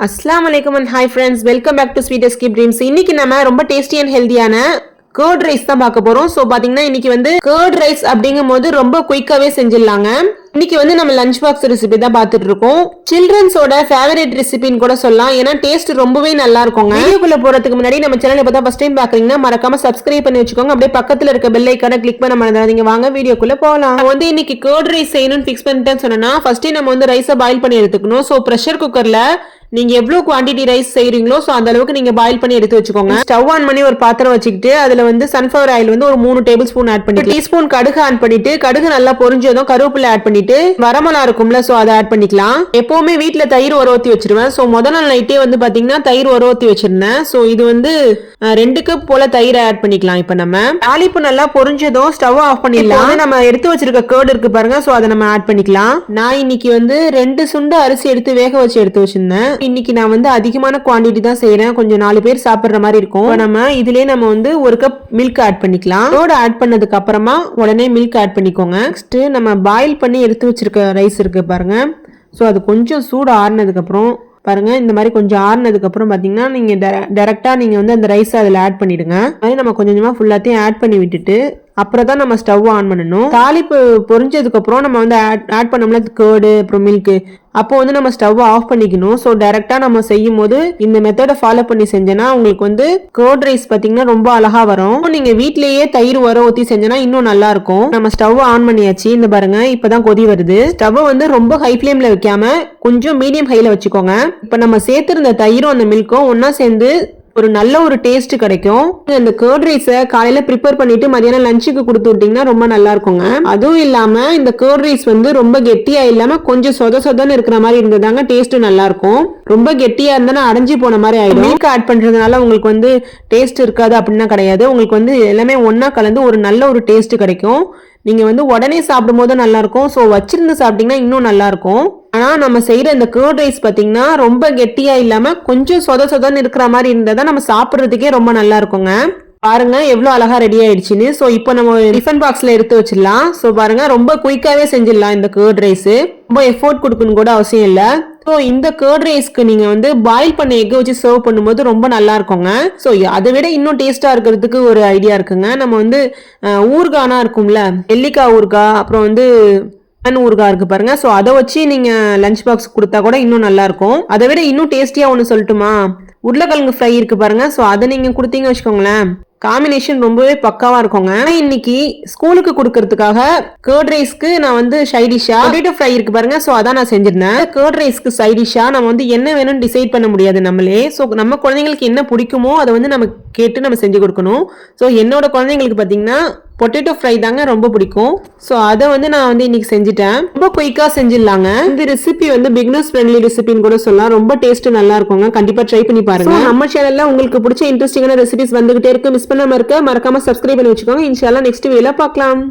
Assalamu alaikum and hi friends, welcome back to Sweet Escape Dreams. இன்னைக்கு நம்ம ரொம்ப tasty and ஹெல்தியான curd rice தான் பார்க்க போறோம். சோ பாத்தீங்கன்னா இன்னைக்கு வந்து கர்ட் ரைஸ் அப்படிங்கும்போது ரொம்ப குயிக்காவே செஞ்சிடலாங்க. இன்னைக்கு வந்து நம்ம லஞ்ச் பாக்ஸ் ரெசிபி தான் பார்த்துட்டு இருக்கோம். சில்ட்ரன்ஸோட ஃபேவரட் ரெசிபின்னு கூட சொல்லலாம். ஏன்னா டேஸ்ட் ரொம்பவே நல்லா இருக்குங்க. வீடியோக்குள்ள போறதுக்கு முன்னாடி நம்ம சேனலை பார்த்தா ஃபர்ஸ்ட் டைம் பாக்குறீங்கன்னா மறக்காம சப்ஸ்கிரைப் பண்ணி வச்சுக்கோங்க. அப்படியே பக்கத்துல இருக்க பெல் ஐகானை கிளிக் பண்ண மறந்துடாதீங்க. வாங்க வீடியோக்குள்ள போகலாம். வந்து இன்னைக்கு கர்ட் ரைஸ் செய்யணும்னு ஃபிக்ஸ் பண்ணிட்டேன்னு சொன்னா ஃபர்ஸ்டே நம்ம வந்து ரைஸை பாயில் பண்ணி எடுத்துக்கணும். சோ பிரஷர் குக்கர்ல நீங்க எவ்வளவு குவாண்டிட்டி ரைஸ் செய்றீங்களோ சோ அந்த அளவுக்கு நீங்க பாயில் பண்ணி எடுத்து வச்சுக்கோங்க. ஸ்டவ் ஆன் பண்ணி ஒரு பாத்திரம் வச்சுக்கிட்டு அதுல வந்து சன்ஃபிளவர் ஆயில் வந்து ஒரு 3 டேபிள் ஸ்பூன் ஆட் பண்ணிட்டு டீஸ்பூன் கடுகு ஆட் பண்ணிட்டு கடுகு நல்லா பொரிஞ்சதும் கருவேப்பிலை ஆட் பண்ணிட்டு வரமிளகா இருக்கும்ல சோ அதை ஆட் பண்ணிக்கலாம். எப்பவுமே வீட்டுல தயிர் உர ஊத்தி வச்சிருவேன். சோ முதல் நாள் நைட்டே வந்து பாத்தீங்கன்னா தயிர் உர ஊத்தி வச்சிருந்தேன். சோ இது வந்து 2 கப் போல தயிர் ஆட் பண்ணிக்கலாம். இப்ப நம்ம தாளிப்பு நல்லா பொரிஞ்சதும் ஸ்டவ் ஆஃப் பண்ணிடலாம். நம்ம எடுத்து வச்சிருக்க கர்ட் இருக்கு பாருங்க சோ அதை நம்ம ஆட் பண்ணிக்கலாம். நான் இன்னைக்கு வந்து 2 சுண்டு அரிசி எடுத்து வேக வச்சு எடுத்து வச்சிருந்தேன். இன்னைக்கு நான் வந்து அதிகமான குவாண்டிட்டி தான் செய்யறேன். கொஞ்சம் 4 பேர் சாப்பிடுற மாதிரி இருக்கும். நம்ம இதுலயே நம்ம வந்து 1 கப் மில்க் ஆட் பண்ணிக்கலாம். கர்ட் ஆட் பண்ணதுக்கு அப்புறமா உடனே மில்க் ஆட் பண்ணிக்கோங்க. நெக்ஸ்ட் நம்ம பாயில் பண்ணி எடுத்து வச்சிருக்க ரைஸ் இருக்கு பாருங்க. சோ அது கொஞ்சம் சூடு ஆறுனதுக்கு அப்புறம் பாருங்க இந்த மாதிரி கொஞ்சம் ஆறுனதுக்கு அப்புறம் பாத்தீங்கன்னா நீங்க டைரக்டா நீங்க வந்து அந்த ரைஸ் அதுல ஆட் பண்ணிடுங்க. மாதிரி நம்ம கொஞ்சம் கொஞ்சமா ஃபுல்லாத்தையும் ஆட் பண்ணி விட்டுட்டு அப்புறம் தான் நம்ம ஸ்டவ் ஆன் பண்ணணும். தாளிப்பு பொரிஞ்சதுக்கு அப்புறம் நம்ம வந்து ஆட் பண்ணோம்ல கர்டு அப்புறம் மில்க் அப்போ வந்து நம்ம ஸ்டவ் ஆஃப் பண்ணிக்கணும். ஸோ டைரக்டா நம்ம செய்யும் போது இந்த மெத்தடை ஃபாலோ பண்ணி செஞ்சோன்னா உங்களுக்கு வந்து கர்ட் ரைஸ் பாத்தீங்கன்னா ரொம்ப அழகா வரும். நீங்க வீட்லயே தயிர் உர ஊத்தி செஞ்சோன்னா இன்னும் நல்லா இருக்கும். நம்ம ஸ்டவ் ஆன் பண்ணியாச்சு. இந்த பாருங்க இப்பதான் கொதி வருது. ஸ்டவ் வந்து ரொம்ப ஹை ஃபிளேம்ல வைக்காம கொஞ்சம் மீடியம் ஹைல வச்சுக்கோங்க. இப்ப நம்ம சேர்த்திருந்த தயிரும் அந்த மில்க்கும் ஒன்னா சேர்ந்து ஒரு நல்ல ஒரு டேஸ்ட் கிடைக்கும். இந்த கர்ட் ரைஸை காலையில ப்ரிப்பேர் பண்ணிட்டு மதியானம் லஞ்சுக்கு கொடுத்து விட்டீங்கன்னா ரொம்ப நல்லா இருக்குங்க. அதுவும் இல்லாம இந்த கர்ட் ரைஸ் வந்து ரொம்ப கெட்டியா இல்லாம கொஞ்சம் சொத சொதன்னு இருக்கிற மாதிரி இருந்ததாங்க டேஸ்ட் நல்லா இருக்கும். ரொம்ப கெட்டியா இருந்தா அடைஞ்சு போன மாதிரி ஆயிடும். மில்க் ஆட் பண்றதுனால உங்களுக்கு வந்து டேஸ்ட் இருக்காது அப்படின்னா கிடையாது. உங்களுக்கு வந்து எல்லாமே ஒன்னா கலந்து ஒரு நல்ல ஒரு டேஸ்ட் கிடைக்கும். நீங்க வந்து உடனே சாப்பிடும் போது நல்லா இருக்கும். ஸோ வச்சிருந்து சாப்பிட்டீங்கன்னா இன்னும் நல்லா இருக்கும். ஆனா நம்ம செய்யற இந்த கர்ட் ரைஸ் பாத்தீங்கன்னா ரொம்ப கெட்டியா இல்லாம கொஞ்சம் சொத சொதன்னு இருக்கிற மாதிரி இருந்தா நம்ம சாப்பிடுறதுக்கே ரொம்ப நல்லா இருக்குங்க. பாருங்க எவ்வளவு அழகா ரெடி ஆயிடுச்சுன்னு. சோ இப்போ நம்ம டிஃபன் பாக்ஸ்ல எடுத்து வச்சிடலாம். சோ பாருங்க ரொம்ப குயிக்காவே செஞ்சிடலாம். இந்த கர்ட் ரைஸ் ரொம்ப எஃபோர்ட் கொடுக்கணும் கூட அவசியம் இல்ல. ஸோ இந்த கர்ட் ரைஸ்க்கு நீங்க வந்து பாயில் பண்ண எக் வச்சு சர்வ் பண்ணும்போது ரொம்ப நல்லா இருக்குங்க. ஸோ அதை விட இன்னும் டேஸ்டா இருக்கிறதுக்கு ஒரு ஐடியா இருக்குங்க. நம்ம வந்து ஊறுகானா இருக்கும்ல நெல்லிக்காய் ஊறுகாய் அப்புறம் வந்து ஊறுகாய் இருக்கு பாருங்க. சோ அதை வச்சு நீங்க லஞ்ச் பாக்ஸ் கொடுத்தா கூட இன்னும் நல்லா இருக்கும். அதை விட இன்னும் டேஸ்டியா ஒண்ணு சொல்லட்டுமா, உருளைக்கிழங்கு ஃப்ரை இருக்கு பாருங்க. சோ அதை நீங்க கொடுத்தீங்க வச்சுக்கோங்களேன் காம்பினேஷன் ரொம்பவே பக்காவா இருக்குங்க. இன்னைக்கு ஸ்கூலுக்கு கொடுக்கறதுக்காக கர்ட் ரைஸ்க்கு நான் வந்து சைடிஷா பொட்டேட்டோ ஃப்ரை இருக்கு பாருங்க. சோ அதான் நான் செஞ்சிருந்தேன். கர்ட் ரைஸ்க்கு சைடிஷா நம்ம வந்து என்ன வேணும்னு டிசைட் பண்ண முடியாது நம்மளே. சோ நம்ம குழந்தைங்களுக்கு என்ன பிடிக்குமோ அதை வந்து நம்ம கேட்டு நம்ம செஞ்சு கொடுக்கணும். சோ என்னோட குழந்தைங்களுக்கு பாத்தீங்கன்னா பொட்டேட்டோ ஃப்ரை தாங்க ரொம்ப பிடிக்கும். சோ அதை வந்து நான் வந்து இன்னைக்கு செஞ்சுட்டேன். ரொம்ப குயிக்கா செஞ்சிடலாங்க. இந்த ரெசிபி வந்து பிகினர்ஸ் ஃப்ரெண்ட்லி ரெசிபின்னு கூட சொல்லலாம். ரொம்ப டேஸ்ட் நல்லா இருக்குங்க. கண்டிப்பா ட்ரை பண்ணி பாருங்க. நம்ம சேனல்ல உங்களுக்கு பிடிச்ச இன்ட்ரெஸ்டிங்கான ரெசிபிஸ் வந்துகிட்டே இருக்கு. மிஸ் பண்ணாம இருக்க மறக்காம சப்ஸ்கிரைப் பண்ணி வச்சுக்கோங்க. இன்ஷால்லா நெக்ஸ்ட் வீடியோல பார்க்கலாம்.